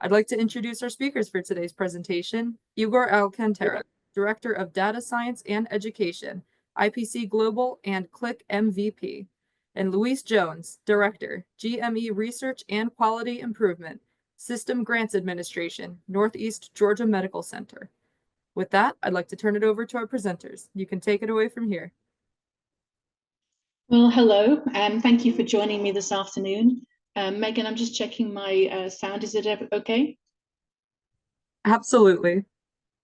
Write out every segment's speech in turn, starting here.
I'd like to introduce our speakers for today's presentation, Igor Alcantara, Director of Data Science and Education, IPC Global and Qlik MVP, and Luis Jones, Director, GME Research and Quality Improvement, System Grants Administration, Northeast Georgia Medical Center. With that, I'd like to turn it over to our presenters. You can take it away from here. Well, hello, and thank you for joining me this afternoon. Megan, I'm just checking my sound. Is it okay? Absolutely.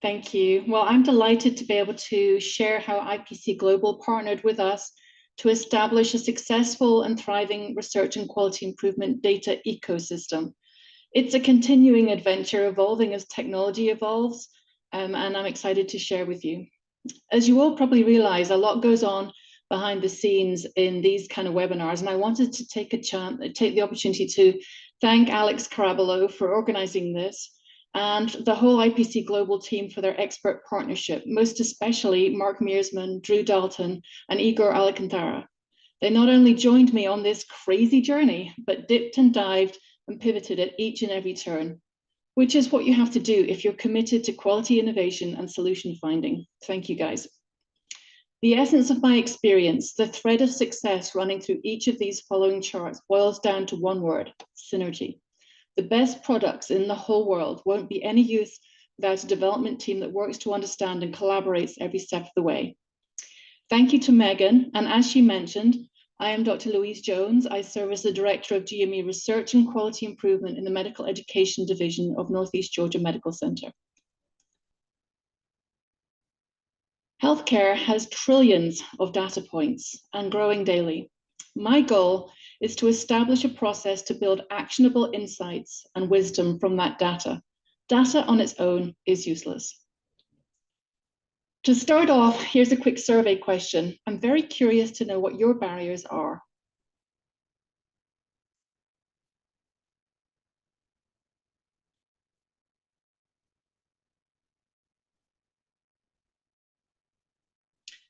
Thank you. Well, I'm delighted to be able to share how IPC Global partnered with us to establish a successful and thriving research and quality improvement data ecosystem. It's a continuing adventure evolving as technology evolves, and I'm excited to share with you. As you all probably realize, a lot goes on behind the scenes in these kind of webinars, and I wanted to take the opportunity to thank Alex Caraballo for organizing this and the whole IPC Global team for their expert partnership, most especially Mark Mearsman, Drew Dalton, and Igor Alcantara. They not only joined me on this crazy journey, but dipped and dived and pivoted at each and every turn, which is what you have to do if you're committed to quality innovation and solution finding. Thank you, guys. The essence of my experience, the thread of success running through each of these following charts boils down to one word: synergy. The best products in the whole world won't be any use without a development team that works to understand and collaborates every step of the way. Thank you to Megan, and as she mentioned, I am Dr. Louise Jones. I serve as the Director of GME Research and Quality Improvement in the Medical Education Division of Northeast Georgia Medical Center. Healthcare has trillions of data points and growing daily. My goal is to establish a process to build actionable insights and wisdom from that data. Data on its own is useless. To start off, here's a quick survey question. I'm very curious to know what your barriers are.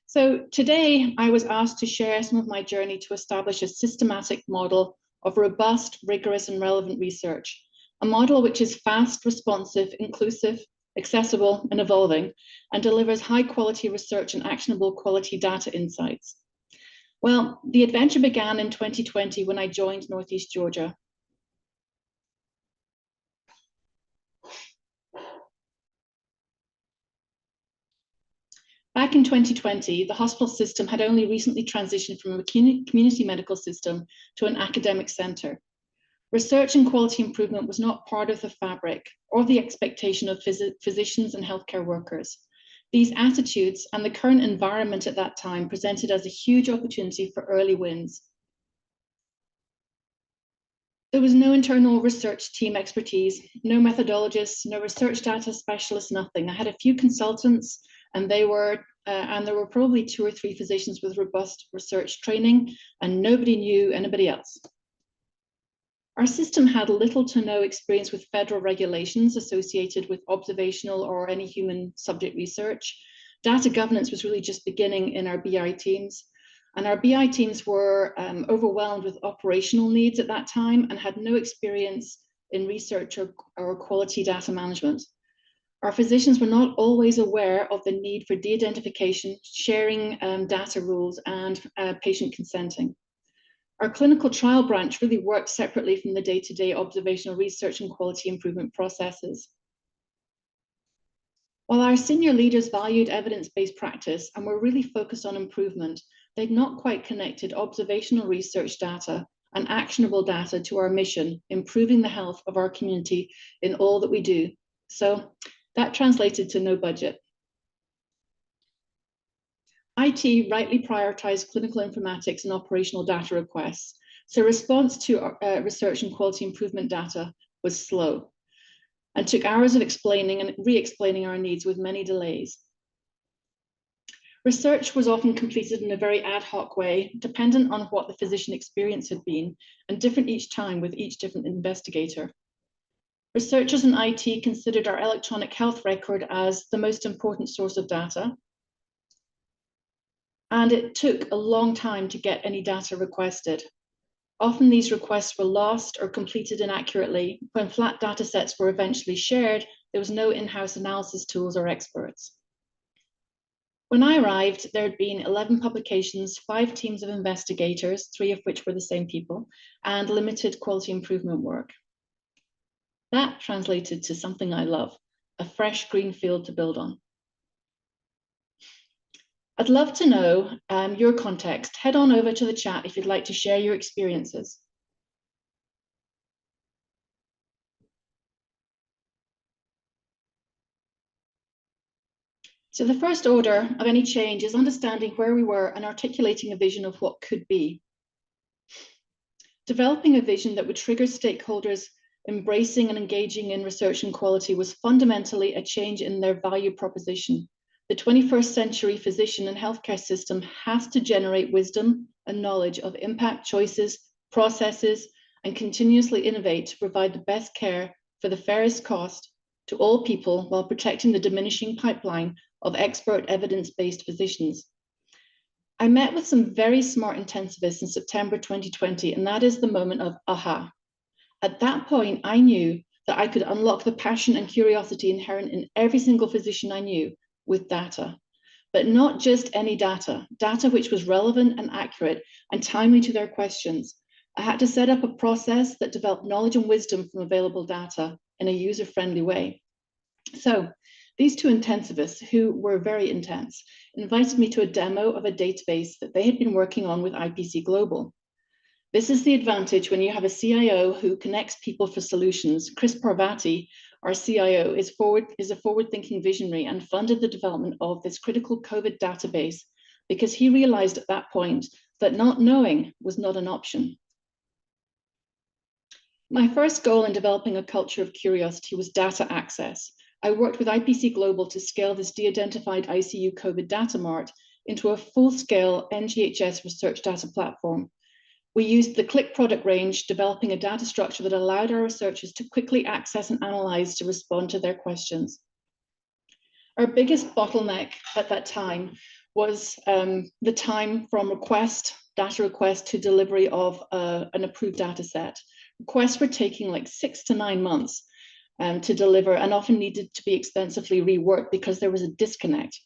So today I was asked to share some of my journey to establish a systematic model of robust, rigorous, and relevant research, a model which is fast, responsive, inclusive, accessible, and evolving, and delivers high-quality research and actionable quality data insights. Well, the adventure began in 2020 when I joined Northeast Georgia. Back in 2020, the hospital system had only recently transitioned from a community medical system to an academic center. Research and quality improvement was not part of the fabric or the expectation of physicians and healthcare workers. These attitudes and the current environment at that time presented as a huge opportunity for early wins. There was no internal research team expertise, no methodologists, no research data specialists, nothing. I had a few consultants, and there were probably 2 or 3 physicians with robust research training, and nobody knew anybody else. Our system had little to no experience with federal regulations associated with observational or any human subject research. Data governance was really just beginning in our BI teams, and our BI teams were overwhelmed with operational needs at that time and had no experience in research or quality data management. Our physicians were not always aware of the need for de-identification, sharing data rules, and patient consenting. Our clinical trial branch really worked separately from the day-to-day observational research and quality improvement processes. While our senior leaders valued evidence-based practice and were really focused on improvement, they'd not quite connected observational research data and actionable data to our mission, improving the health of our community in all that we do. So that translated to no budget. IT rightly prioritized clinical informatics and operational data requests, so response to research and quality improvement data was slow and took hours of explaining and re-explaining our needs with many delays. Research was often completed in a very ad hoc way, dependent on what the physician experience had been, and different each time with each different investigator. Researchers in IT considered our electronic health record as the most important source of data, and it took a long time to get any data requested. Often these requests were lost or completed inaccurately. When flat data sets were eventually shared, there was no in-house analysis tools or experts. When I arrived, there had been 11 publications, 5 teams of investigators, 3 of which were the same people, and limited quality improvement work. That translated to something I love, a fresh green field to build on. I'd love to know your context. Head on over to the chat if you'd like to share your experiences. So the first order of any change is understanding where we were and articulating a vision of what could be. Developing a vision that would trigger stakeholders embracing and engaging in research and quality was fundamentally a change in their value proposition. The 21st century physician and healthcare system has to generate wisdom and knowledge of impact choices, processes, and continuously innovate to provide the best care for the fairest cost to all people while protecting the diminishing pipeline of expert evidence-based physicians. I met with some very smart intensivists in September 2020, and that is the moment of aha. At that point, I knew that I could unlock the passion and curiosity inherent in every single physician I knew with data, but not just any data, data which was relevant and accurate and timely to their questions. I had to set up a process that developed knowledge and wisdom from available data in a user-friendly way. So these 2 intensivists, who were very intense, invited me to a demo of a database that they had been working on with IPC Global. This is the advantage when you have a CIO who connects people for solutions. Chris Parvati, our CIO, is a forward-thinking visionary and funded the development of this critical COVID database because he realized at that point that not knowing was not an option. My first goal in developing a culture of curiosity was data access. I worked with IPC Global to scale this de-identified ICU COVID data mart into a full-scale NGHS research data platform. We used the Qlik product range, developing a data structure that allowed our researchers to quickly access and analyze to respond to their questions. Our biggest bottleneck at that time was the time from data request to delivery of an approved data set. Requests were taking like 6 to 9 months to deliver and often needed to be extensively reworked because there was a disconnect.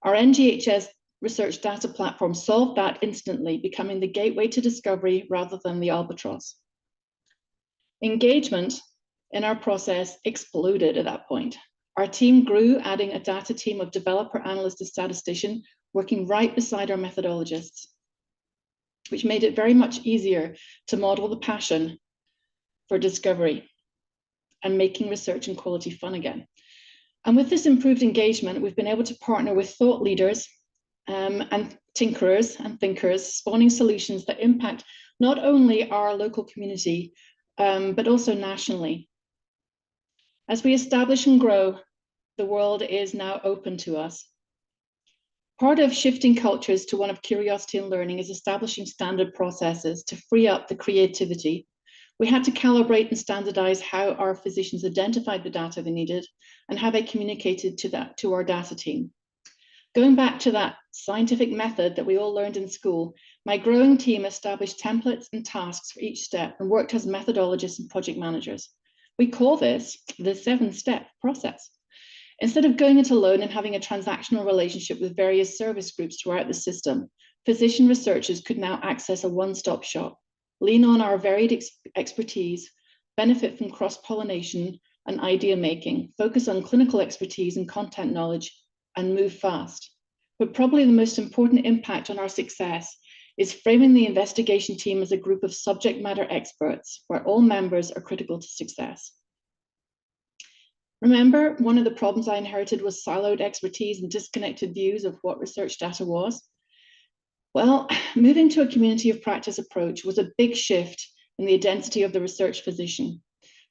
Our NGHS research data platform solved that instantly, becoming the gateway to discovery rather than the albatross. Engagement in our process exploded at that point. Our team grew, adding a data team of developer, analyst, and statistician working right beside our methodologists, which made it very much easier to model the passion for discovery and making research and quality fun again. And with this improved engagement, we've been able to partner with thought leaders and tinkerers and thinkers, spawning solutions that impact not only our local community, but also nationally. As we establish and grow, the world is now open to us. Part of shifting cultures to one of curiosity and learning is establishing standard processes to free up the creativity. We had to calibrate and standardize how our physicians identified the data they needed and how they communicated to our data team. Going back to that scientific method that we all learned in school, my growing team established templates and tasks for each step and worked as methodologists and project managers. We call this the 7-step process. Instead of going it alone and having a transactional relationship with various service groups throughout the system, physician researchers could now access a one-stop shop, lean on our varied expertise, benefit from cross-pollination and idea making, focus on clinical expertise and content knowledge, and move fast. But probably the most important impact on our success is framing the investigation team as a group of subject matter experts, where all members are critical to success. Remember, one of the problems I inherited was siloed expertise and disconnected views of what research data was. Well, moving to a community of practice approach was a big shift in the identity of the research physician.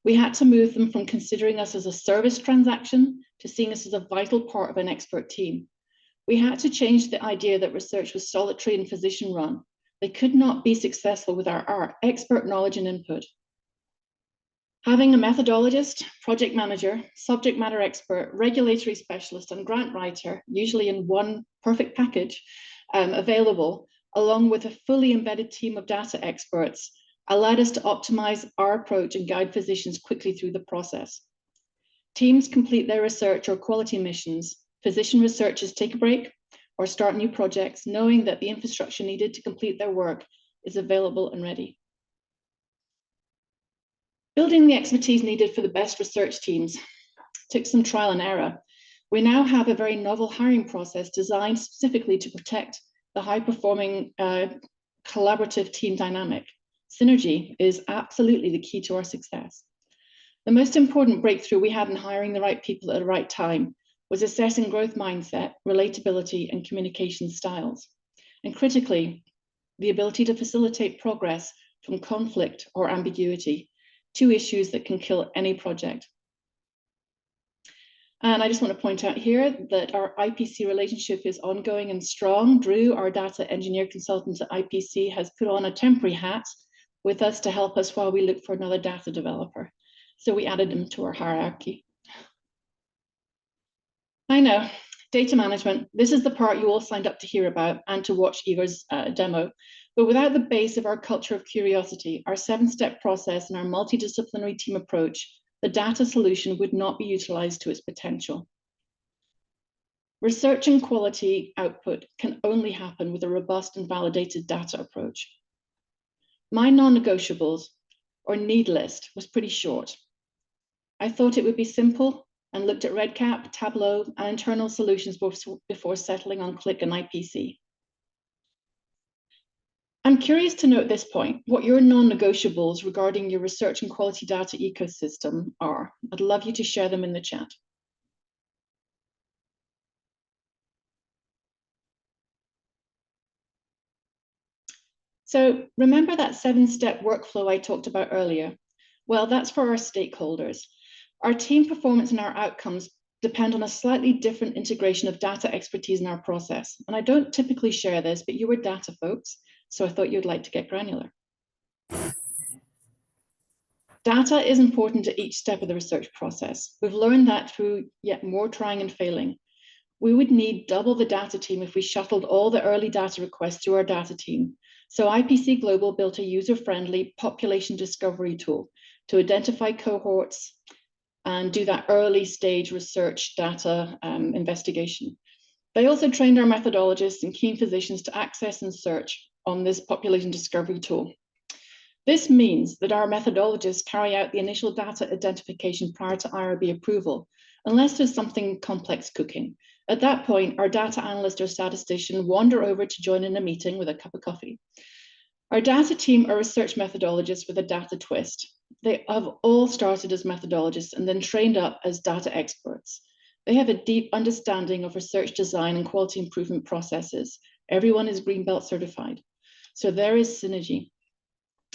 We had to move them from considering us as a service transaction to seeing us as a vital part of an expert team. We had to change the idea that research was solitary and physician run. They could not be successful without our expert knowledge and input. Having a methodologist, project manager, subject matter expert, regulatory specialist, and grant writer, usually in one perfect package, available, along with a fully embedded team of data experts, allowed us to optimize our approach and guide physicians quickly through the process. Teams complete their research or quality missions. Physician researchers take a break or start new projects, knowing that the infrastructure needed to complete their work is available and ready. Building the expertise needed for the best research teams took some trial and error. We now have a very novel hiring process designed specifically to protect the high-performing collaborative team dynamic. Synergy is absolutely the key to our success. The most important breakthrough we had in hiring the right people at the right time was assessing growth mindset, relatability, and communication styles. And critically, the ability to facilitate progress from conflict or ambiguity, two issues that can kill any project. And I just want to point out here that our IPC relationship is ongoing and strong. Drew, our data engineer consultant at IPC, has put on a temporary hat with us to help us while we look for another data developer. So we added him to our hierarchy. I know, data management, this is the part you all signed up to hear about and to watch Igor's demo. But without the base of our culture of curiosity, our 7-step process, and our multidisciplinary team approach, the data solution would not be utilized to its potential. Research and quality output can only happen with a robust and validated data approach. My non-negotiables, or need list, was pretty short. I thought it would be simple and looked at RedCap, Tableau, and internal solutions before settling on Qlik and IPC. I'm curious to know at this point what your non-negotiables regarding your research and quality data ecosystem are. I'd love you to share them in the chat. So remember that 7-step workflow I talked about earlier? Well, that's for our stakeholders. Our team performance and our outcomes depend on a slightly different integration of data expertise in our process. And I don't typically share this, but you were data folks, so I thought you'd like to get granular. Data is important at each step of the research process. We've learned that through yet more trying and failing. We would need double the data team if we shuttled all the early data requests through our data team. So IPC Global built a user-friendly population discovery tool to identify cohorts and do that early stage research data investigation. They also trained our methodologists and keen physicians to access and search on this population discovery tool. This means that our methodologists carry out the initial data identification prior to IRB approval, unless there's something complex cooking. At that point, our data analyst or statistician wander over to join in a meeting with a cup of coffee. Our data team are research methodologists with a data twist. They have all started as methodologists and then trained up as data experts. They have a deep understanding of research design and quality improvement processes. Everyone is Greenbelt certified. So there is synergy.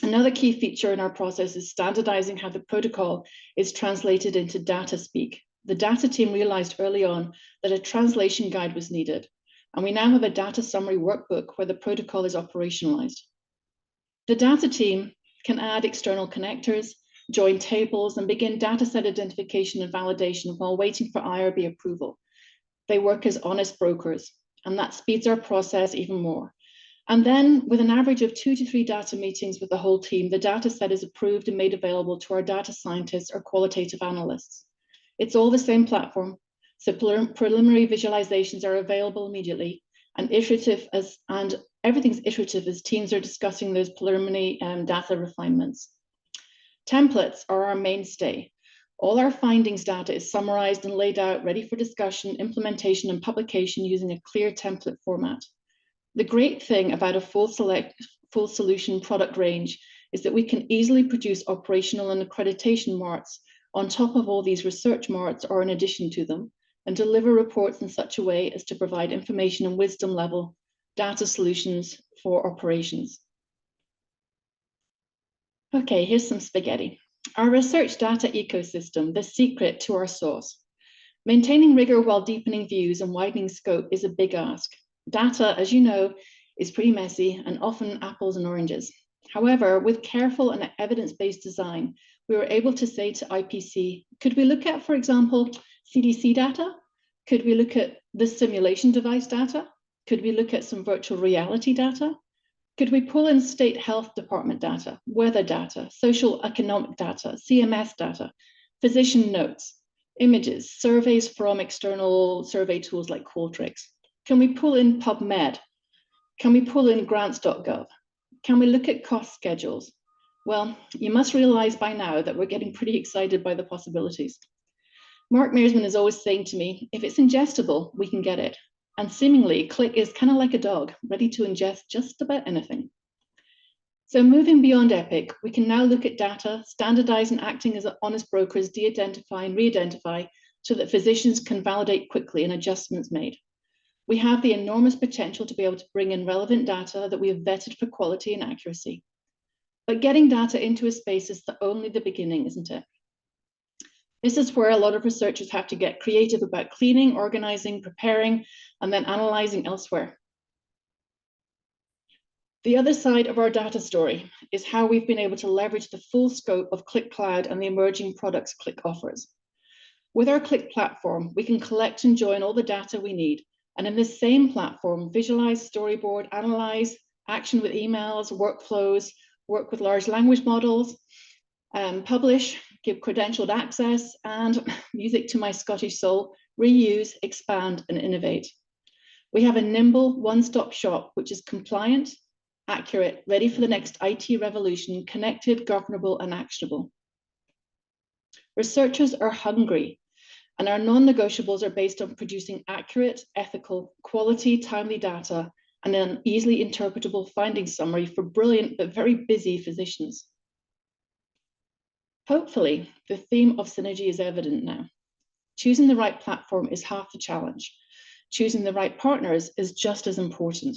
Another key feature in our process is standardizing how the protocol is translated into data speak. The data team realized early on that a translation guide was needed, and we now have a data summary workbook where the protocol is operationalized. The data team can add external connectors, join tables, and begin dataset identification and validation while waiting for IRB approval. They work as honest brokers, and that speeds our process even more. And then, with an average of 2 to 3 data meetings with the whole team, the data set is approved and made available to our data scientists or qualitative analysts. It's all the same platform, so preliminary visualizations are available immediately, and everything's iterative as teams are discussing those preliminary data refinements. Templates are our mainstay. All our findings data is summarized and laid out, ready for discussion, implementation, and publication using a clear template format. The great thing about a full solution product range is that we can easily produce operational and accreditation marks on top of all these research marks or in addition to them, and deliver reports in such a way as to provide information and wisdom level data solutions for operations. Okay, here's some spaghetti. Our research data ecosystem, the secret to our sauce. Maintaining rigor while deepening views and widening scope is a big ask. Data, as you know, is pretty messy and often apples and oranges. However, with careful and evidence-based design, we were able to say to IPC, could we look at, for example, CDC data? Could we look at the simulation device data? Could we look at some virtual reality data? Could we pull in state health department data, weather data, social economic data, CMS data, physician notes, images, surveys from external survey tools like Qualtrics? Can we pull in PubMed? Can we pull in grants.gov? Can we look at cost schedules? Well, you must realize by now that we're getting pretty excited by the possibilities. Mark Mearsman is always saying to me, if it's ingestible, we can get it. And seemingly, Qlik is kind of like a dog, ready to ingest just about anything. So moving beyond Epic, we can now look at data, standardize and acting as honest brokers, de-identify and re-identify so that physicians can validate quickly and adjustments made. We have the enormous potential to be able to bring in relevant data that we have vetted for quality and accuracy. But getting data into a space is only the beginning, isn't it? This is where a lot of researchers have to get creative about cleaning, organizing, preparing, and then analyzing elsewhere. The other side of our data story is how we've been able to leverage the full scope of Qlik Cloud and the emerging products Qlik offers. With our Qlik platform, we can collect and join all the data we need, and in this same platform, visualize, storyboard, analyze, action with emails, workflows, work with large language models, publish, give credentialed access, and music to my Scottish soul, reuse, expand, and innovate. We have a nimble one-stop shop, which is compliant, accurate, ready for the next IT revolution, connected, governable, and actionable. Researchers are hungry, and our non-negotiables are based on producing accurate, ethical, quality, timely data, and an easily interpretable finding summary for brilliant but very busy physicians. Hopefully, the theme of synergy is evident now. Choosing the right platform is half the challenge. Choosing the right partners is just as important.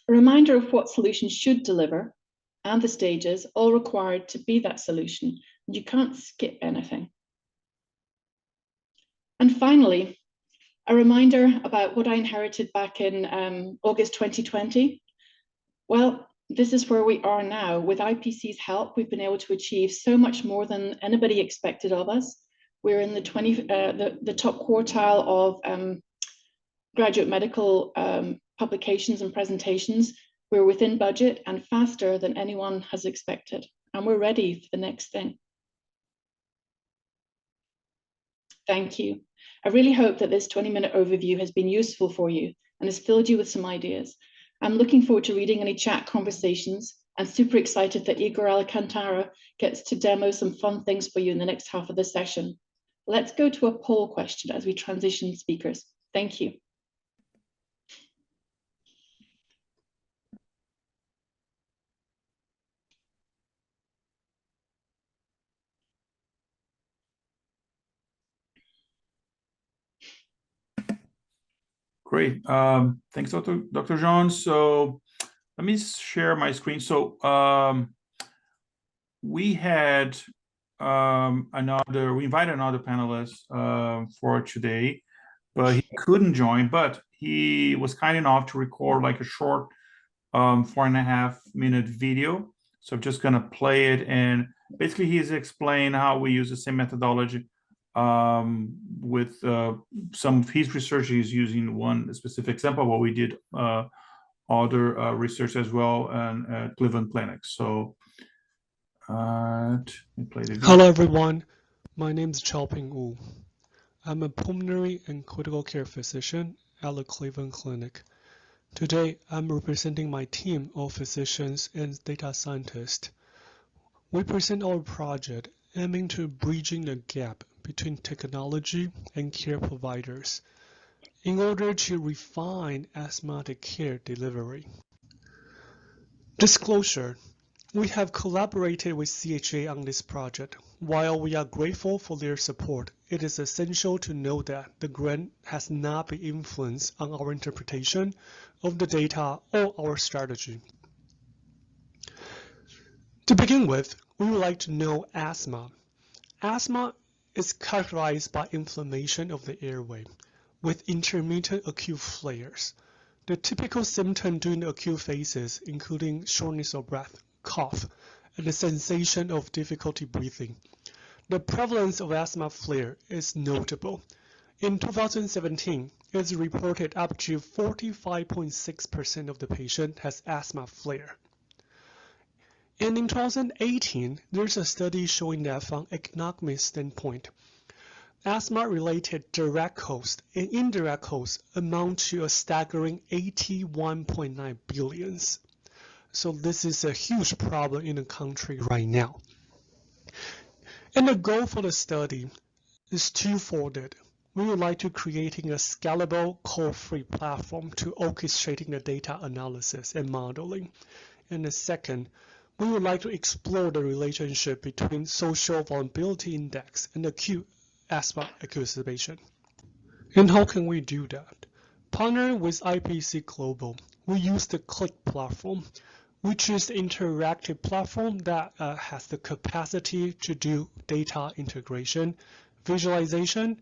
A reminder of what solutions should deliver and the stages all required to be that solution. You can't skip anything. And finally, a reminder about what I inherited back in August 2020. Well, this is where we are now. With IPC's help, we've been able to achieve so much more than anybody expected of us. We're in the top quartile of graduate medical publications and presentations. We're within budget and faster than anyone has expected. And we're ready for the next thing. Thank you. I really hope that this 20-minute overview has been useful for you and has filled you with some ideas. I'm looking forward to reading any chat conversations and super excited that Igor Alcantara gets to demo some fun things for you in the next half of the session. Let's go to a poll question as we transition speakers. Thank you. Great. Thanks, Dr. Jones. So let me share my screen. So we had we invited another panelist for today, but he couldn't join, but he was kind enough to record like a short 4.5-minute video. So I'm just gonna play it, and basically he's explaining how we use the same methodology with some of his research. He's using one specific example, what we did other research as well at Cleveland Clinic. So let me play the video. Hello everyone, my name is Chaoping Wu. I'm a pulmonary and critical care physician at the Cleveland Clinic. Today, I'm representing my team of physicians and data scientists. We present our project aiming to bridging the gap between technology and care providers in order to refine asthmatic care delivery. Disclosure: we have collaborated with CHA on this project. While we are grateful for their support, it is essential to note that the grant has not been influenced on our interpretation of the data or our strategy. To begin with, we would like to know asthma. Asthma is characterized by inflammation of the airway with intermittent acute flares. The typical symptoms during the acute phases including shortness of breath, cough, and the sensation of difficulty breathing. The prevalence of asthma flare is notable. In 2017, it's reported up to 45.6% of the patient has asthma flare. And in 2018, there's a study showing that from economic standpoint, asthma-related direct costs and indirect costs amount to a staggering 81.9 billion. So this is a huge problem in the country right now. And the goal for the study is twofold. We would like to creating a scalable, code-free platform to orchestrating the data analysis and modeling. And the second, we would like to explore the relationship between social vulnerability index and acute asthma exacerbation. And how can we do that? Partnering with IPC Global, we use the Qlik platform, which is the interactive platform that has the capacity to do data integration, visualization,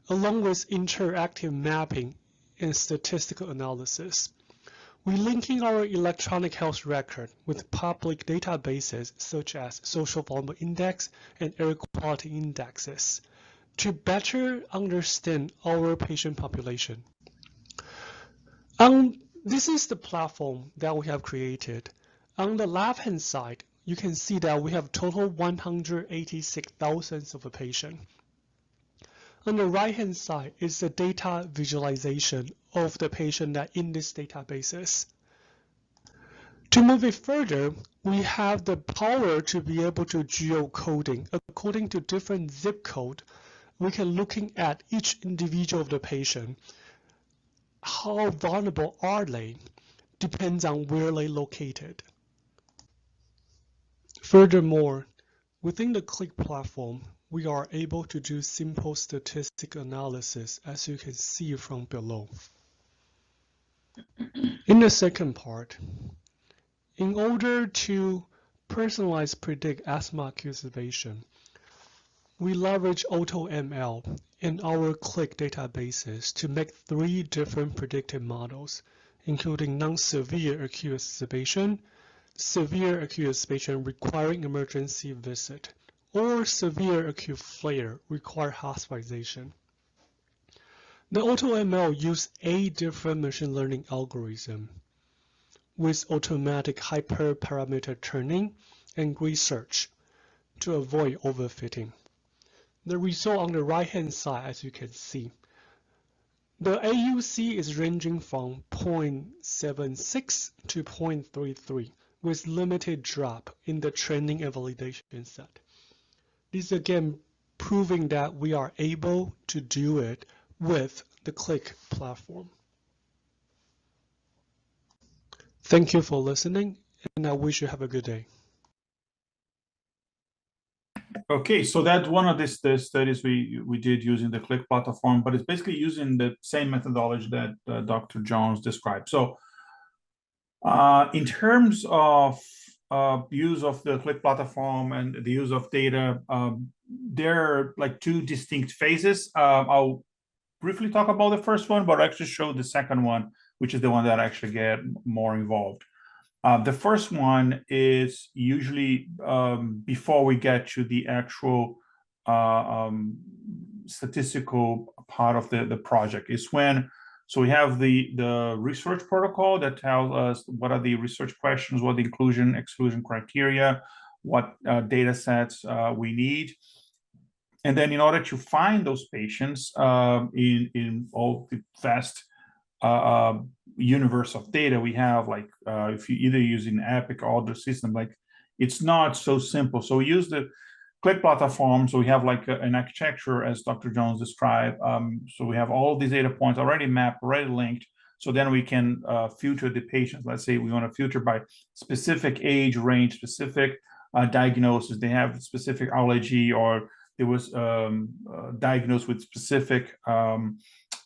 along with interactive mapping and statistical analysis. We're linking our electronic health record with public databases such as Social Vulnerability Index and Air Quality Indexes to better understand our patient population. This is the platform that we have created. On the left-hand side, you can see that we have total 186,000 of a patient. On the right-hand side is the data visualization of the patient that in these databases. To move it further, we have the power to be able to geocoding. According to different zip code, we can looking at each individual of the patient. How vulnerable are they? Depends on where they located. Furthermore, within the Qlik platform, we are able to do simple statistical analysis, as you can see from below. In the second part, in order to personalize predict asthma exacerbation, we leverage AutoML in our Qlik databases to make 3 different predictive models, including non-severe acute exacerbation, severe acute exacerbation requiring emergency visit, or severe acute flare require hospitalization. The AutoML uses 8 different machine learning algorithms with automatic hyperparameter tuning and research to avoid overfitting. The result on the right-hand side, as you can see, the AUC is ranging from 0.76 to 0.33 with limited drop in the training and validation set. This again proving that we are able to do it with the Qlik platform. Thank you for listening, and I wish you have a good day. Okay, so that's one of the studies we did using the Qlik platform, but it's basically using the same methodology that Dr. Jones described. So in terms of use of the Qlik platform and the use of data, there are like 2 distinct phases. I'll briefly talk about the first one, but actually show the second one, which is the one that I actually get more involved. The first one is usually before we get to the actual statistical part of the project. Is when, so we have the research protocol that tells us what are the research questions, what the inclusion, exclusion criteria, what data sets we need. And then in order to find those patients in all the vast universe of data we have, like if you either using Epic or other system, like it's not so simple. So we use the Qlik platform. So we have like an architecture as Dr. Jones described. So we have all these data points already mapped, already linked. So then we can filter the patients. Let's say we want to filter by specific age range, specific diagnosis. They have specific allergy, or there was diagnosed with specific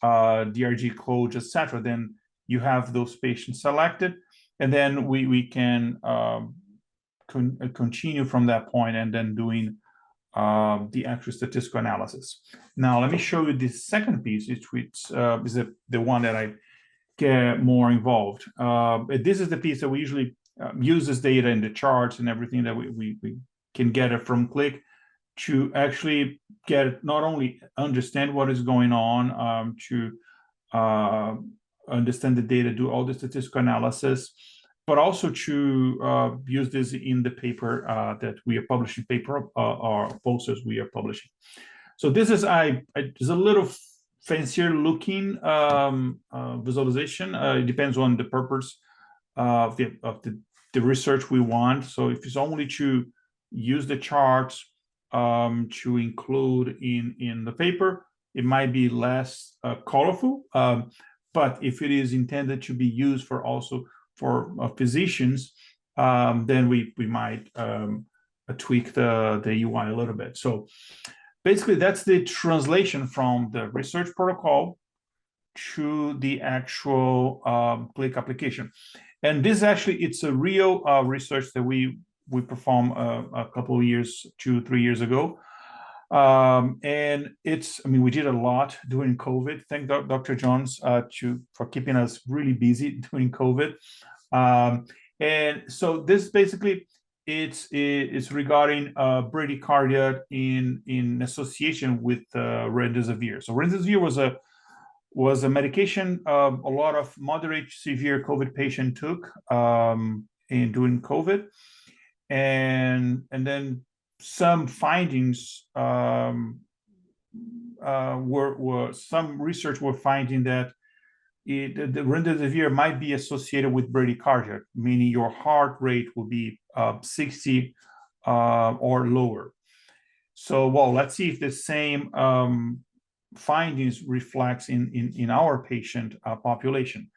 DRG codes, etc. Then you have those patients selected, and then we can continue from that point and then doing the actual statistical analysis. Now let me show you the second piece, which is the one that I get more involved. This is the piece that we usually use this data in the charts and everything that we can get it from Qlik to actually get not only understand what is going on, to understand the data, do all the statistical analysis, but also to use this in the paper that we are publishing, or posters we are publishing. So this is is a little fancier looking visualization. It depends on the purpose of the research we want. So if it's only to use the charts to include in the paper, it might be less colorful. But if it is intended to be used for physicians, then we might tweak the UI a little bit. So basically, that's the translation from the research protocol to the actual Qlik application. And this actually, it's a real research that we performed a couple of years, 2-3 years ago. And we did a lot during COVID. Thank Dr. Jones for keeping us really busy during COVID. And so this basically, it's regarding bradycardia in association with remdesivir. So remdesivir was a medication a lot of moderate to severe COVID patient took during COVID, and then some findings some research were finding that the remdesivir might be associated with bradycardia, meaning your heart rate will be 60 or lower. So, well, let's see if the same findings reflects in our patient population.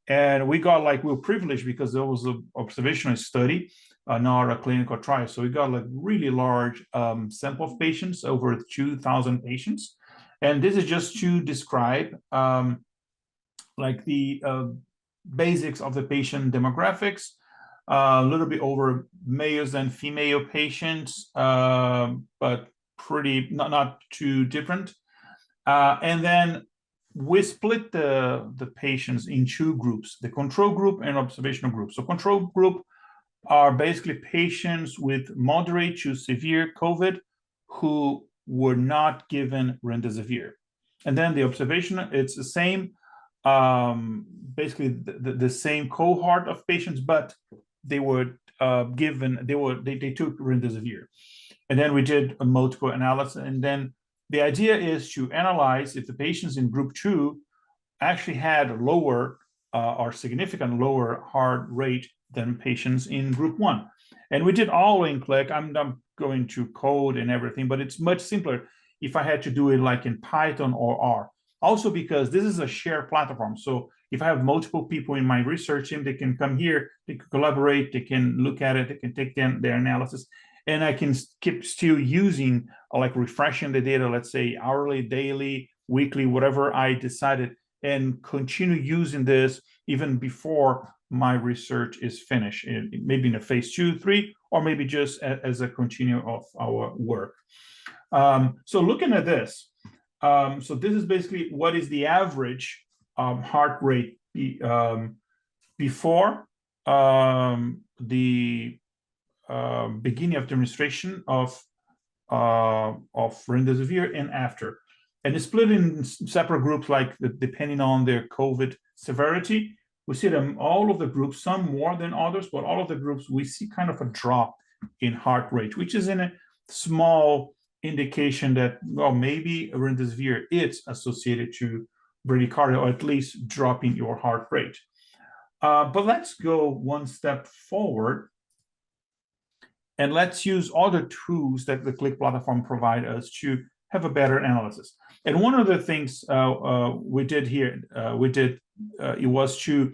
And we got we were privileged because there was an observational study, not a clinical trial. So we got really large sample of patients, over 2,000 patients. And this is just to describe the basics of the patient demographics, a little bit over males and female patients, but pretty not too different. And then we split the patients in 2 groups, the control group and observational group. So control group are basically patients with moderate to severe COVID who were not given remdesivir. And then the observational, it's the same, basically the same cohort of patients, but they were they took remdesivir. And then we did a multiple analysis. And then the idea is to analyze if the patients in group 2 actually had lower or significant lower heart rate than patients in group 1. And we did all in Qlik. I'm going to code and everything, but it's much simpler if I had to do it in Python or R. Also because this is a shared platform. So if I have multiple people in my research team, they can come here, they can collaborate, they can look at it, they can take their analysis. And I can keep still using, refreshing the data, let's say hourly, daily, weekly, whatever I decided, and continue using this even before my research is finished, maybe in a phase 2, 3, or maybe just as a continue of our work. So looking at this, so this is basically what is the average heart rate before the beginning of demonstration of remdesivir and after, and it's split in separate groups, depending on their COVID severity. We see them all of the groups, some more than others, but all of the groups we see kind of a drop in heart rate, which is in a small indication that maybe remdesivir is associated to bradycardia, or at least dropping your heart rate. But let's go one step forward. And let's use all the tools that the Qlik platform provides us to have a better analysis. And one of the things we did here, it was to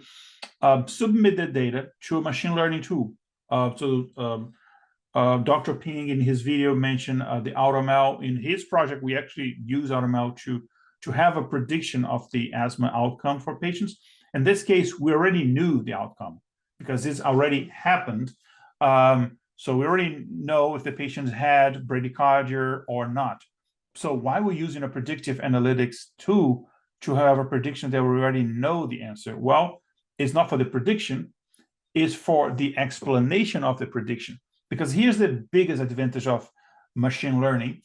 submit the data to a machine learning tool. Dr. Ping in his video mentioned the AutoML. In his project, we actually use AutoML to have a prediction of the asthma outcome for patients. In this case, we already knew the outcome because this already happened. So we already know if the patients had bradycardia or not. So why we're using a predictive analytics tool to have a prediction that we already know the answer? Well, it's not for the prediction, it's for the explanation of the prediction. Because here's the biggest advantage of machine learning.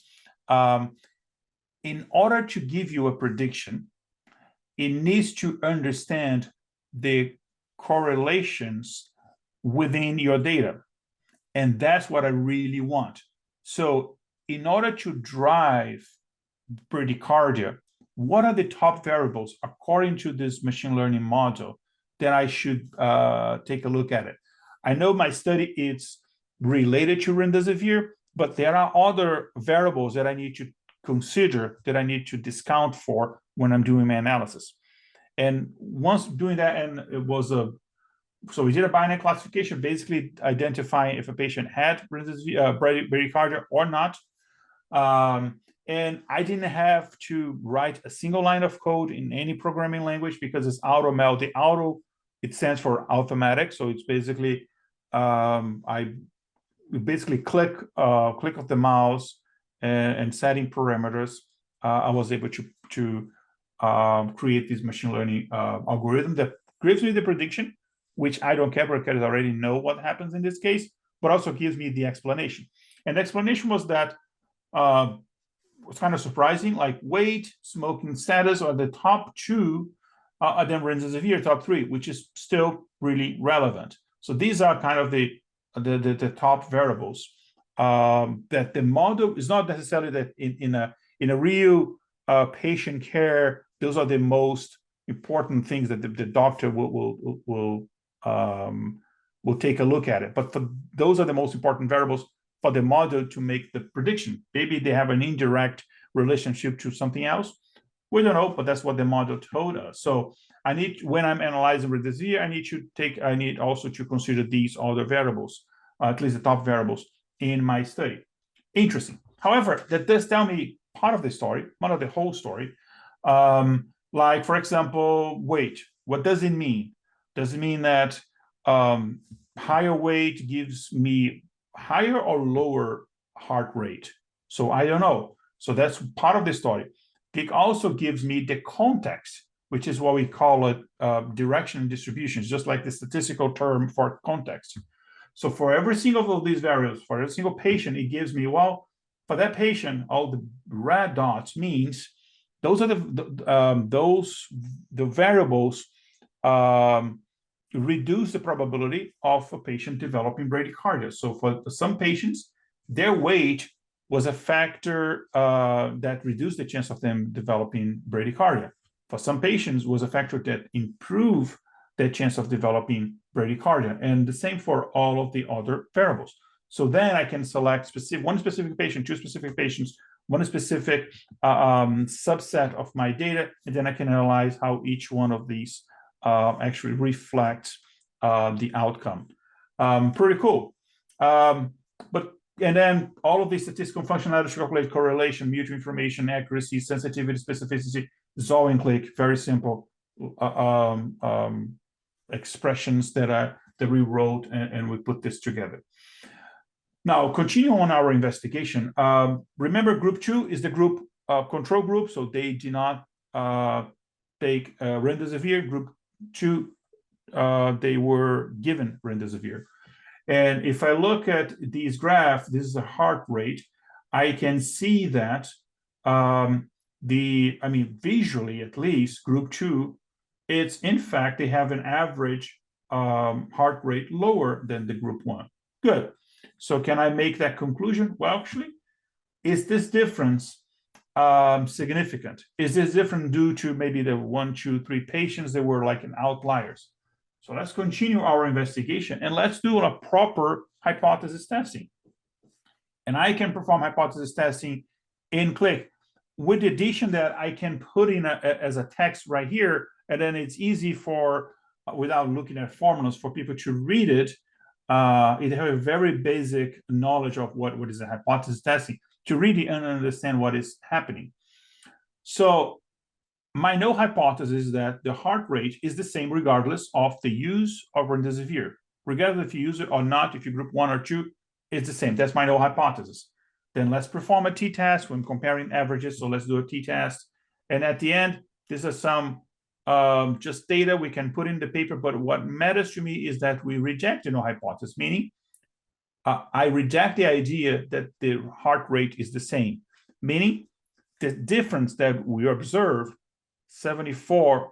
In order to give you a prediction, it needs to understand the correlations within your data. And that's what I really want. So in order to drive bradycardia, what are the top variables according to this machine learning model that I should take a look at it? I know my study is related to remdesivir, but there are other variables that I need to consider, that I need to discount for when I'm doing my analysis. And once doing that, and it was so we did a binary classification, basically identifying if a patient had bradycardia or not. And I didn't have to write a single line of code in any programming language because it's AutoML. The auto, it stands for automatic. So it's basically, I basically click of the mouse and setting parameters. I was able to create this machine learning algorithm that gives me the prediction, which I don't care because I already know what happens in this case, but also gives me the explanation. And the explanation was that was kind of surprising, like weight, smoking status are the top two, and then remdesivir top three, which is still really relevant. So these are kind of the top variables that the model is not necessarily that in a real patient care. Those are the most important things that the doctor will take a look at it. But those are the most important variables for the model to make the prediction. Maybe they have an indirect relationship to something else. We don't know, but that's what the model told us. So I need, when I'm analyzing remdesivir, I need also to consider these other variables, at least the top variables in my study. Interesting. However, that does tell me part of the story, not of the whole story. Like, for example, weight. What does it mean? Does it mean that higher weight gives me higher or lower heart rate? So I don't know. So that's part of the story. Qlik also gives me the context, which is what we call it direction and distribution, just like the statistical term for context. So for every single of these variables, for every single patient, it gives me, well, for that patient, all the red dots means those are the variables reduce the probability of a patient developing bradycardia. So for some patients, their weight was a factor that reduced the chance of them developing bradycardia. For some patients, was a factor that improved the chance of developing bradycardia, and the same for all of the other variables. So then I can select one specific patient, two specific patients, one specific subset of my data, and then I can analyze how each one of these actually reflects the outcome. Pretty cool. And then all of these statistical functionality to calculate correlation, mutual information, accuracy, sensitivity, specificity is all in Qlik. Very simple expressions that we wrote, and we put this together. Now, continue on our investigation. Remember, group 2 is the group control group, so they did not take remdesivir. Group 2, they were given remdesivir. And if I look at these graphs, this is a heart rate. I can see that visually at least, group 2, it's in fact, they have an average heart rate lower than the group 1. Good. So can I make that conclusion? Well, actually, is this difference significant? Is this different due to maybe the 1, 2, 3 patients that were like an outliers? So let's continue our investigation and let's do a proper hypothesis testing. And I can perform hypothesis testing in Qlik with the addition that I can put in as a text right here, and then it's easy for, without looking at formulas, for people to read it. It have a very basic knowledge of what is a hypothesis testing to really understand what is happening. So my null hypothesis is that the heart rate is the same regardless of the use of remdesivir. Regardless if you use it or not, if you group 1 or 2, it's the same. That's my null hypothesis. Then let's perform a t-test when comparing averages. So let's do a t-test. And at the end, this is some just data we can put in the paper. But what matters to me is that we reject the null hypothesis, meaning I reject the idea that the heart rate is the same, meaning the difference that we observe 74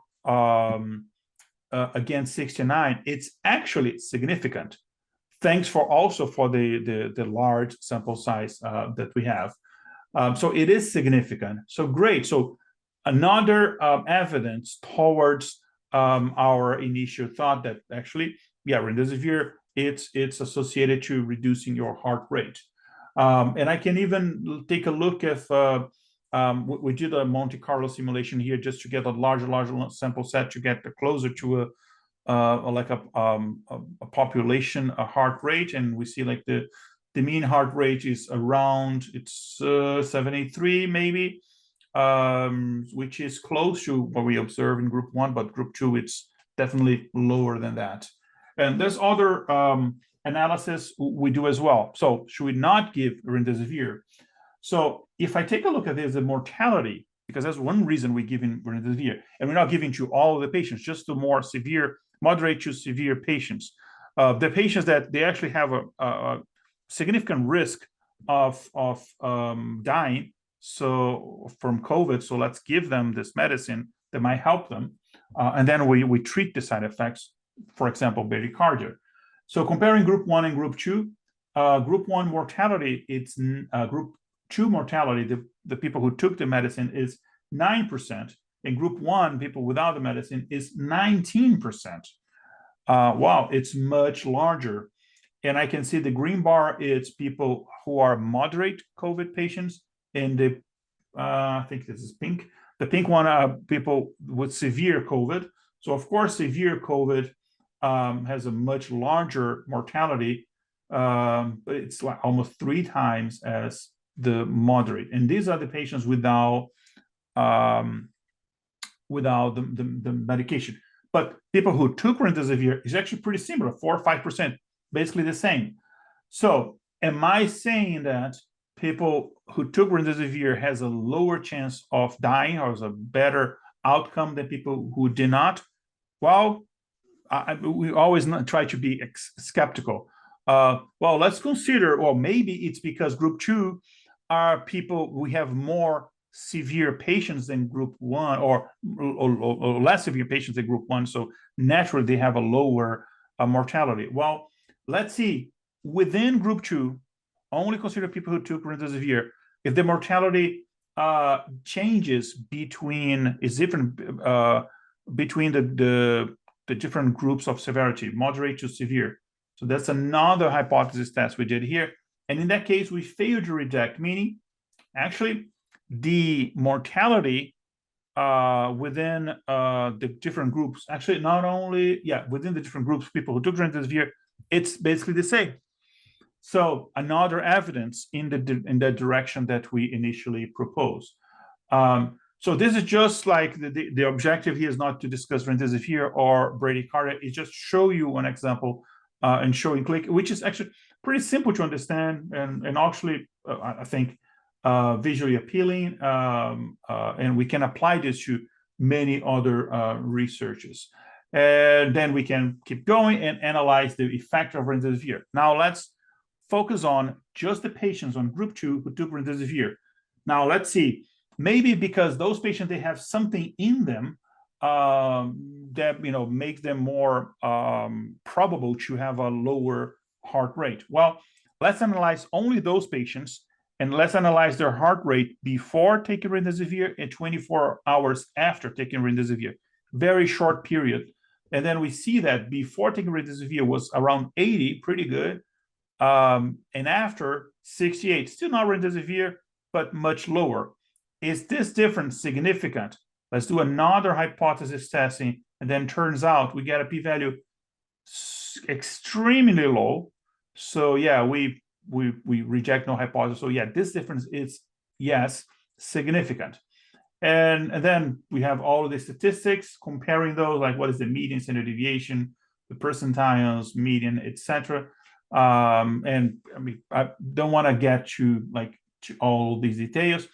against 69, it's actually significant. Thanks for also for the large sample size that we have. So it is significant. So great. So another evidence towards our initial thought that actually, yeah, remdesivir, it's associated to reducing your heart rate. And I can even take a look if we did a Monte Carlo simulation here just to get a larger sample set to get closer to a population, a heart rate, and we see like the mean heart rate is around 73 maybe, which is close to what we observe in group 1, but group 2 it's definitely lower than that. And there's other analysis we do as well. So should we not give remdesivir? So if I take a look at this, the mortality, because that's one reason we give in remdesivir, and we're not giving to all of the patients, just to more severe, moderate to severe patients. The patients that they actually have a significant risk of dying from COVID. So let's give them this medicine that might help them. And then we treat the side effects, for example, bradycardia. So comparing group 1 and group 2, group 1 mortality, it's group 2 mortality, the people who took the medicine is 9%. In group 1, people without the medicine is 19%. Wow, it's much larger. And I can see the green bar is people who are moderate COVID patients, and the I think this is pink. The pink one are people with severe COVID. So of course, severe COVID has a much larger mortality, but it's like almost 3 times as the moderate. And these are the patients without the medication. But people who took remdesivir is actually pretty similar, 4 or 5%, basically the same. So am I saying that people who took remdesivir has a lower chance of dying or has a better outcome than people who did not? Well, we always try to be skeptical. Well, let's consider, well, maybe it's because group 2 are people, we have more severe patients than group 1 or less severe patients than group 1. So naturally, they have a lower mortality. Well, let's see, within group 2, only consider people who took remdesivir. If the mortality changes between the different groups of severity, moderate to severe. So that's another hypothesis test we did here. And in that case, we failed to reject, meaning actually the mortality within the different groups, actually not only, within the different groups, people who took remdesivir, it's basically the same. So another evidence in the direction that we initially proposed. So this is just like the objective here is not to discuss remdesivir or bradycardia. It's just show you an example and showing Qlik, which is actually pretty simple to understand and actually I think visually appealing, and we can apply this to many other researches. And then we can keep going and analyze the effect of remdesivir. Now let's focus on just the patients on group 2 who took remdesivir. Now let's see, maybe because those patients, they have something in them that makes them more probable to have a lower heart rate. Well, let's analyze only those patients, and let's analyze their heart rate before taking remdesivir and 24 hours after taking remdesivir. Very short period. And then we see that before taking remdesivir was around 80, pretty good. And after 68, still not remdesivir, but much lower. Is this difference significant? Let's do another hypothesis testing, and then turns out we get a p-value extremely low. So yeah, we reject no hypothesis. So yeah, this difference is, yes, significant. And then we have all of the statistics comparing those, like what is the median standard deviation, the percentiles, median, etc. And I mean, I don't want to get to all these details.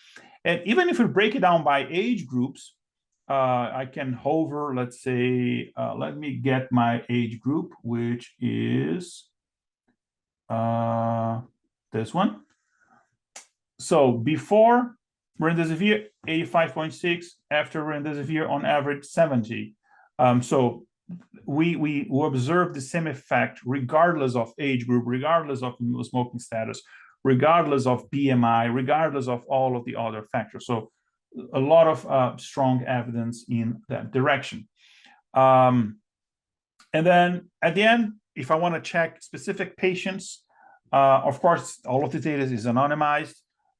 And even if we break it down by age groups, I can hover, let's say, let me get my age group, which is this one. So before remdesivir 85.6, after remdesivir on average 70. So we observe the same effect regardless of age group, regardless of smoking status, regardless of BMI, regardless of all of the other factors. So a lot of strong evidence in that direction. And then at the end, if I want to check specific patients, of course, all of the data is anonymized.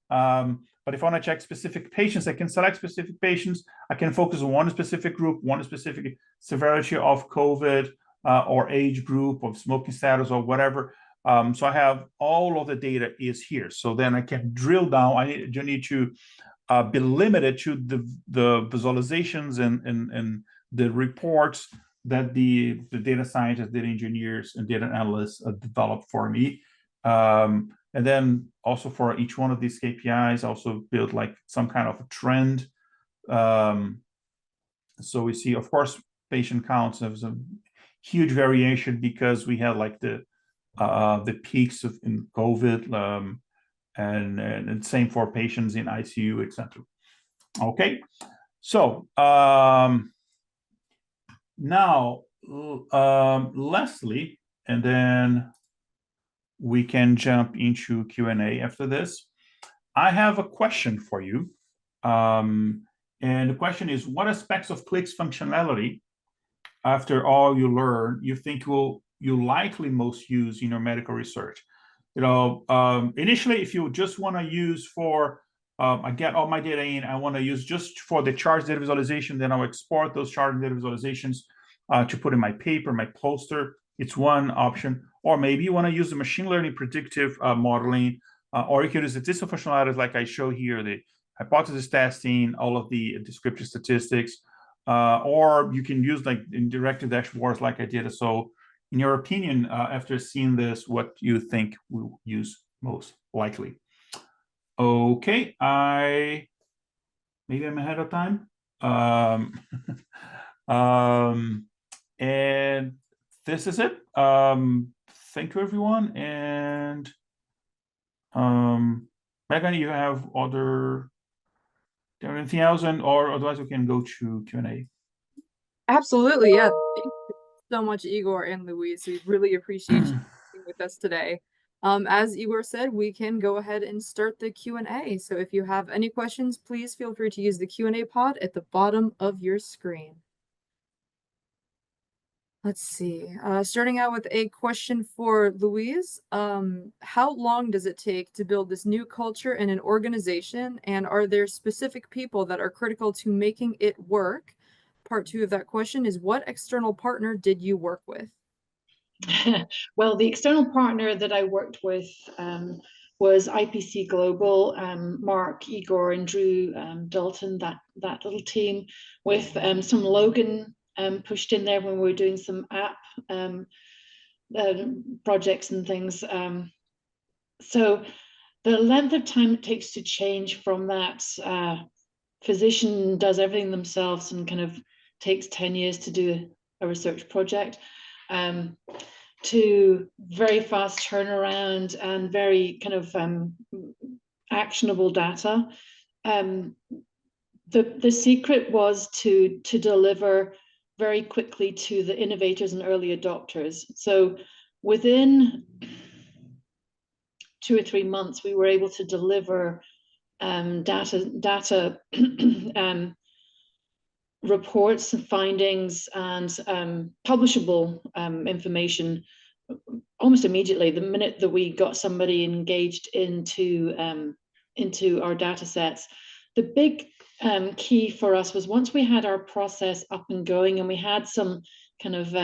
But if I want to check specific patients, I can select specific patients. I can focus on one specific group, one specific severity of COVID, or age group, of smoking status, or whatever. So I have all of the data is here. So then I can drill down. I do need to be limited to the visualizations and the reports that the data scientists, data engineers, and data analysts develop for me. And then also for each one of these KPIs, also build like some kind of a trend. So we see, of course, patient counts. There's a huge variation because we had like the peaks in COVID, and same for patients in ICU, etc. Okay, so now Leslie, and then we can jump into Q&A after this. I have a question for you. And the question is, what aspects of Qlik's functionality, after all you learn, you think you likely most use in your medical research? You know, initially, if you just want to use for, I get all my data in, I want to use just for the charts data visualization, then I'll export those chart data visualizations to put in my paper, my poster. It's one option. Or maybe you want to use the machine learning predictive modeling, or you can use statistical functionalities like I show here, the hypothesis testing, all of the descriptive statistics, or you can use like interactive dashboards like I did. So in your opinion, after seeing this, what you think we'll use most likely? Okay, maybe I'm ahead of time. And this is it. Thank you, everyone. And Megan, you have anything else, or otherwise we can go to Q&A. Absolutely, yeah. Thank you so much, Igor and Luis. We really appreciate you being with us today. As Igor said, we can go ahead and start the Q&A. So if you have any questions, please feel free to use the Q&A pod at the bottom of your screen. Let's see. Starting out with a question for Luis. How long does it take to build this new culture in an organization? And are there specific people that are critical to making it work? Part 2 of that question is, what external partner did you work with? Well, the external partner that I worked with was IPC Global, Mark, Igor, and Drew Dalton, that little team, with some Logan pushed in there when we were doing some app projects and things. So the length of time it takes to change from that physician does everything themselves and kind of takes 10 years to do a research project, to very fast turnaround and very kind of actionable data. The secret was to deliver very quickly to the innovators and early adopters. So within 2 or 3 months, we were able to deliver data reports and findings and publishable information almost immediately, the minute that we got somebody engaged into our data sets. The big key for us was, once we had our process up and going and we had some kind of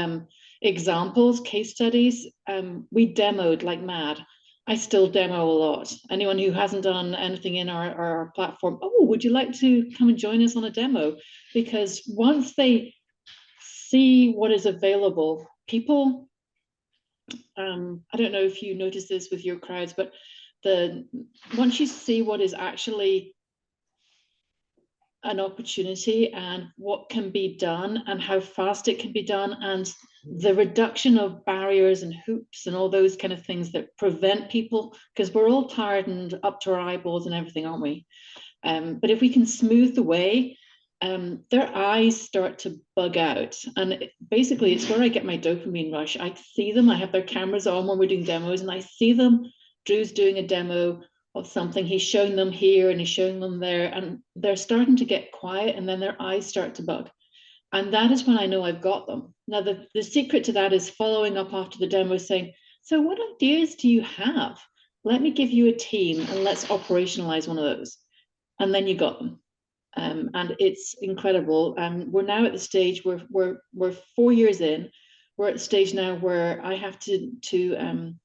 examples, case studies, we demoed like mad. I still demo a lot. Anyone who hasn't done anything in our platform, oh, would you like to come and join us on a demo? Because once they see what is available, people, I don't know if you notice this with your crowds, but once you see what is actually an opportunity and what can be done and how fast it can be done, and the reduction of barriers and hoops and all those kind of things that prevent people, because we're all tired and up to our eyeballs and everything, aren't we? But if we can smooth the way, their eyes start to bug out. And basically, it's where I get my dopamine rush. I see them, I have their cameras on when we're doing demos, and I see them. Drew's doing a demo of something. He's showing them here and he's showing them there, and they're starting to get quiet, and then their eyes start to bug. And that is when I know I've got them. Now, the secret to that is following up after the demo saying, so what ideas do you have? Let me give you a team and let's operationalize one of those. And then you got them. And it's incredible. We're now at the stage where we're 4 years in. We're at the stage now where I have to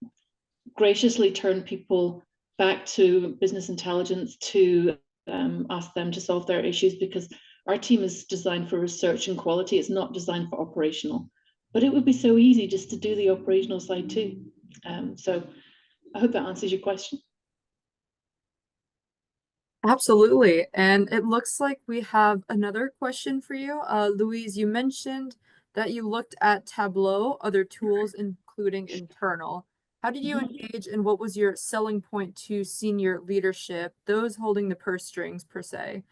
graciously turn people back to business intelligence to ask them to solve their issues, because our team is designed for research and quality. It's not designed for operational. But it would be so easy just to do the operational side too. So I hope that answers your question. Absolutely. And it looks like we have another question for you. Louise, you mentioned that you looked at Tableau, other tools, including internal. How did you engage and what was your selling point to senior leadership, those holding the purse strings per se?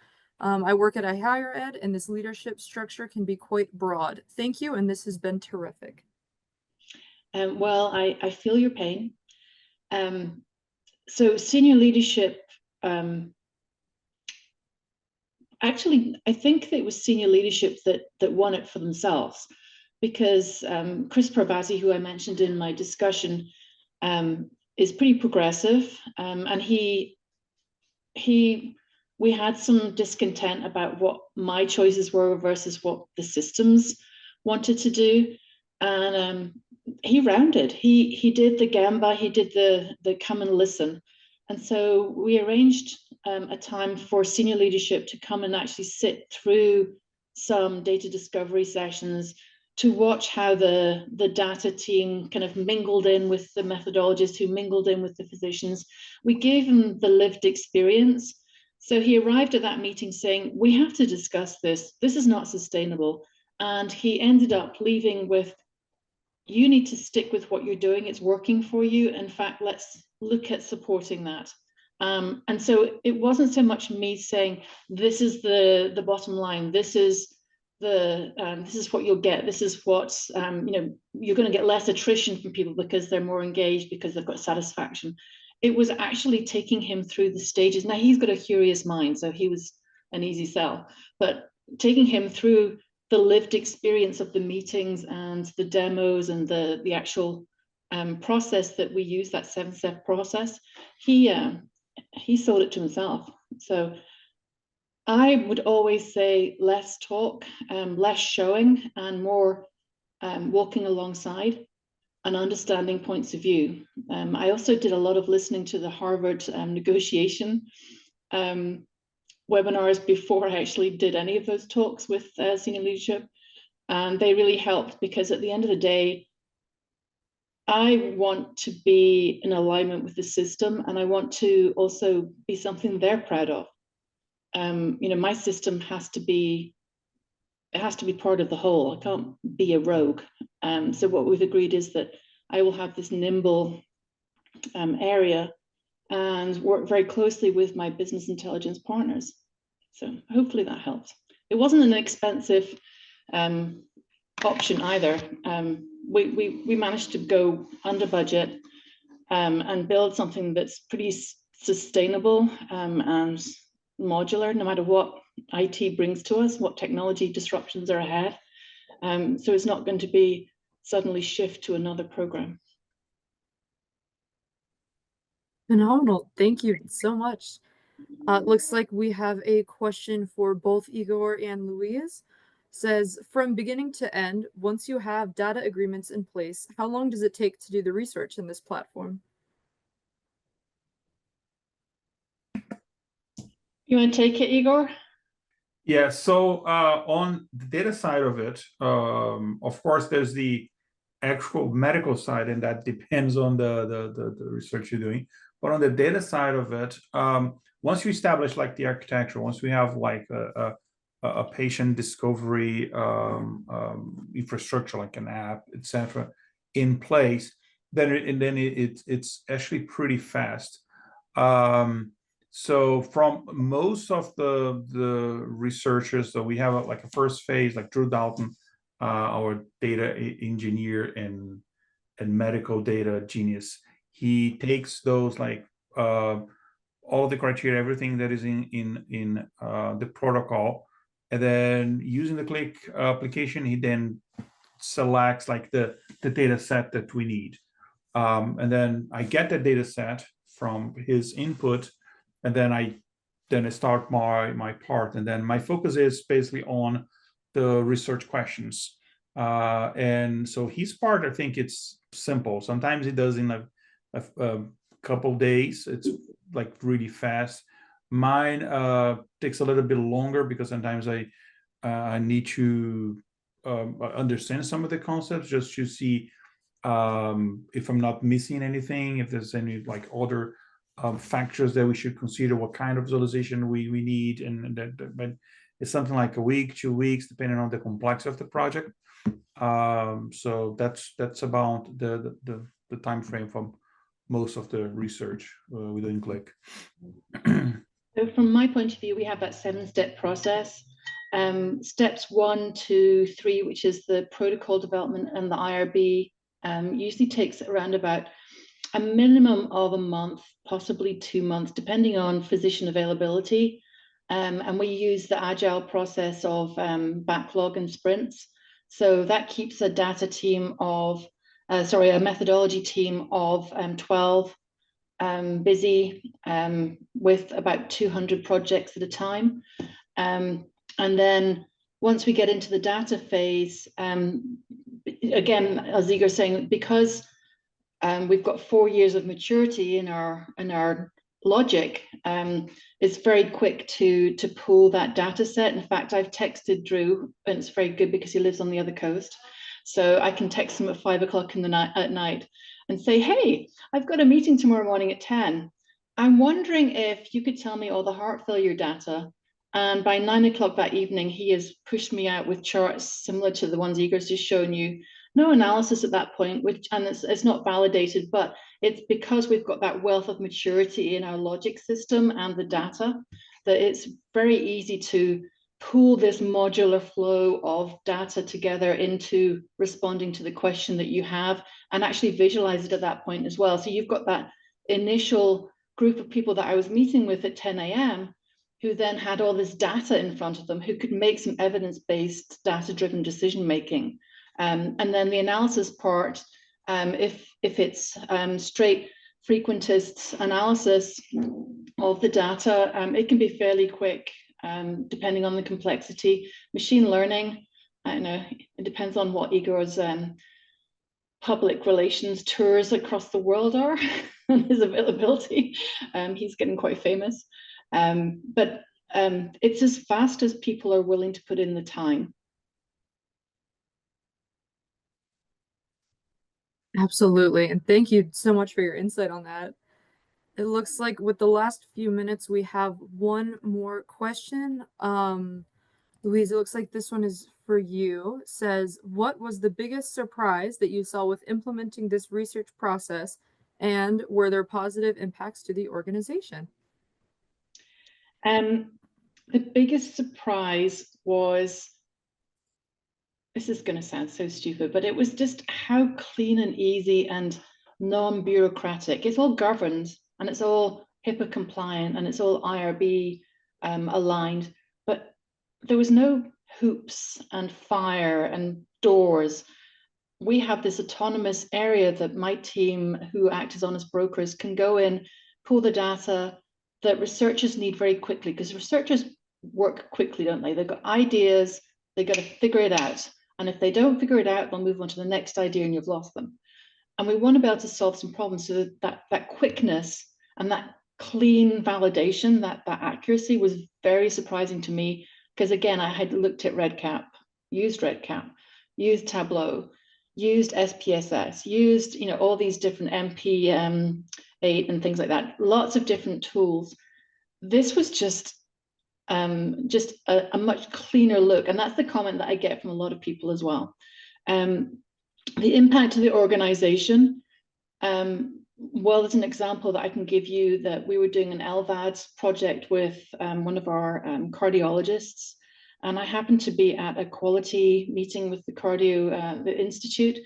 I work at a higher ed, and this leadership structure can be quite broad. Thank you, and this has been terrific. Well, I feel your pain. So senior leadership, actually, I think that it was senior leadership that won it for themselves, because Chris Parvati, who I mentioned in my discussion, is pretty progressive, and we had some discontent about what my choices were versus what the systems wanted to do, and he rounded. He did the Gamba, he did the come and listen, and so we arranged a time for senior leadership to come and actually sit through some data discovery sessions to watch how the data team kind of mingled in with the methodologists who mingled in with the physicians. We gave him the lived experience. So he arrived at that meeting saying, we have to discuss this. This is not sustainable. And he ended up leaving with, you need to stick with what you're doing. It's working for you. In fact, let's look at supporting that. And so it wasn't so much me saying, this is the bottom line. This is what you'll get. This is what, you're going to get less attrition from people because they're more engaged, because they've got satisfaction. It was actually taking him through the stages. Now, he's got a curious mind, so he was an easy sell, but taking him through the lived experience of the meetings and the demos and the actual process that we use, that 7-step process, he sold it to himself. So I would always say less talk, less showing, and more walking alongside and understanding points of view. I also did a lot of listening to the Harvard negotiation webinars before I actually did any of those talks with senior leadership. And they really helped, because at the end of the day, I want to be in alignment with the system, and I want to also be something they're proud of. My system has to be part of the whole. I can't be a rogue. So what we've agreed is that I will have this nimble area and work very closely with my business intelligence partners. So hopefully that helps. It wasn't an expensive option either. We managed to go under budget and build something that's pretty sustainable and modular, no matter what IT brings to us, what technology disruptions are ahead. So it's not going to be suddenly shift to another program. Phenomenal. Thank you so much. Looks like we have a question for both Igor and Louise. Says, from beginning to end, once you have data agreements in place, how long does it take to do the research in this platform? You want to take it, Igor? Yeah, so on the data side of it, of course, there's the actual medical side, and that depends on the research you're doing. But on the data side of it, once you establish like the architecture, once we have like a patient discovery infrastructure, like an app, etc., in place, then it's actually pretty fast. So from most of the researchers, so we have like a first phase, like Drew Dalton, our data engineer and medical data genius. He takes those like all the criteria, everything that is in the protocol, and then using the Qlik application, he then selects like the data set that we need. And then I get the data set from his input, and then I start my part. And then my focus is basically on the research questions. And so his part, I think it's simple. Sometimes he does in a couple days. It's like really fast. Mine takes a little bit longer because sometimes I need to understand some of the concepts just to see if I'm not missing anything, if there's any like other factors that we should consider, what kind of visualization we need, but it's something like a week, 2 weeks, depending on the complexity of the project. So that's about the time frame from most of the research within Qlik. So from my point of view, we have that 7-step process. Steps 1, 2, 3, which is the protocol development and the IRB, usually takes around about a minimum of a month, possibly 2 months, depending on physician availability. And we use the agile process of backlog and sprints. So that keeps a data team of, a methodology team of 12 busy with about 200 projects at a time. And then once we get into the data phase, again, as Igor's saying, because we've got 4 years of maturity in our logic, it's very quick to pull that data set. In fact, I've texted Drew, and it's very good because he lives on the other coast. So I can text him at 5 o'clock at night and say, hey, I've got a meeting tomorrow morning at 10. I'm wondering if you could tell me all the heart failure data. And by 9 o'clock that evening, he has pushed me out with charts similar to the ones Igor's just shown you. No analysis at that point, and it's not validated, but it's because we've got that wealth of maturity in our logic system and the data that it's very easy to pool this modular flow of data together into responding to the question that you have and actually visualize it at that point as well. So you've got that initial group of people that I was meeting with at 10 a.m. who then had all this data in front of them, who could make some evidence-based data-driven decision-making. And then the analysis part, if it's straight frequentist analysis of the data, it can be fairly quick, depending on the complexity. Machine learning, I don't know, it depends on what Igor's public relations tours across the world are and his availability. He's getting quite famous. But it's as fast as people are willing to put in the time. Absolutely. And thank you so much for your insight on that. It looks like with the last few minutes, we have one more question. Louise, it looks like this one is for you. It says, what was the biggest surprise that you saw with implementing this research process, and were there positive impacts to the organization? The biggest surprise was, this is going to sound so stupid, but it was just how clean and easy and non-bureaucratic. It's all governed and it's all HIPAA compliant and it's all IRB aligned, but there was no hoops and fire and doors. We have this autonomous area that my team, who act as honest brokers, can go in, pull the data that researchers need very quickly, because researchers work quickly, don't they? They've got ideas, they've got to figure it out. And if they don't figure it out, they'll move on to the next idea and you've lost them. And we want to be able to solve some problems so that quickness and that clean validation, that accuracy was very surprising to me, because again, I had looked at REDCap, used Tableau, used SPSS, used all these different MP8 and things like that, lots of different tools. This was just a much cleaner look, and that's the comment that I get from a lot of people as well. The impact of the organization, Well, there's an example that I can give you that we were doing an LVADs project with one of our cardiologists, and I happened to be at a quality meeting with the Institute,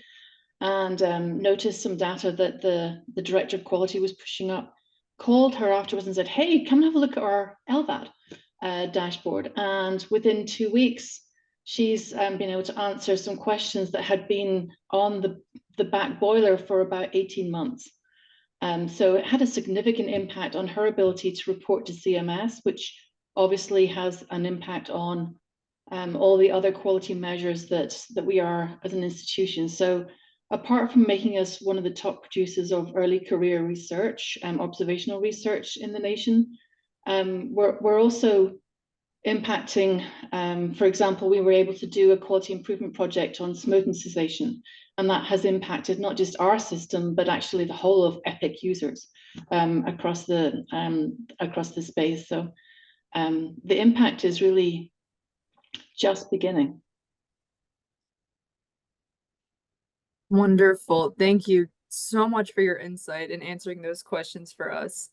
and noticed some data that the director of quality was pushing up. Called her afterwards and said, "Hey, come and have a look at our LVAD dashboard." And within 2 weeks, she's been able to answer some questions that had been on the back boiler for about 18 months. So it had a significant impact on her ability to report to CMS, which obviously has an impact on all the other quality measures that we are as an institution. So apart from making us one of the top producers of early career research, observational research in the nation, we're also impacting, for example, we were able to do a quality improvement project on smoking cessation, and that has impacted not just our system, but actually the whole of Epic users across the space. So the impact is really just beginning. Wonderful. Thank you so much for your insight and answering those questions for us.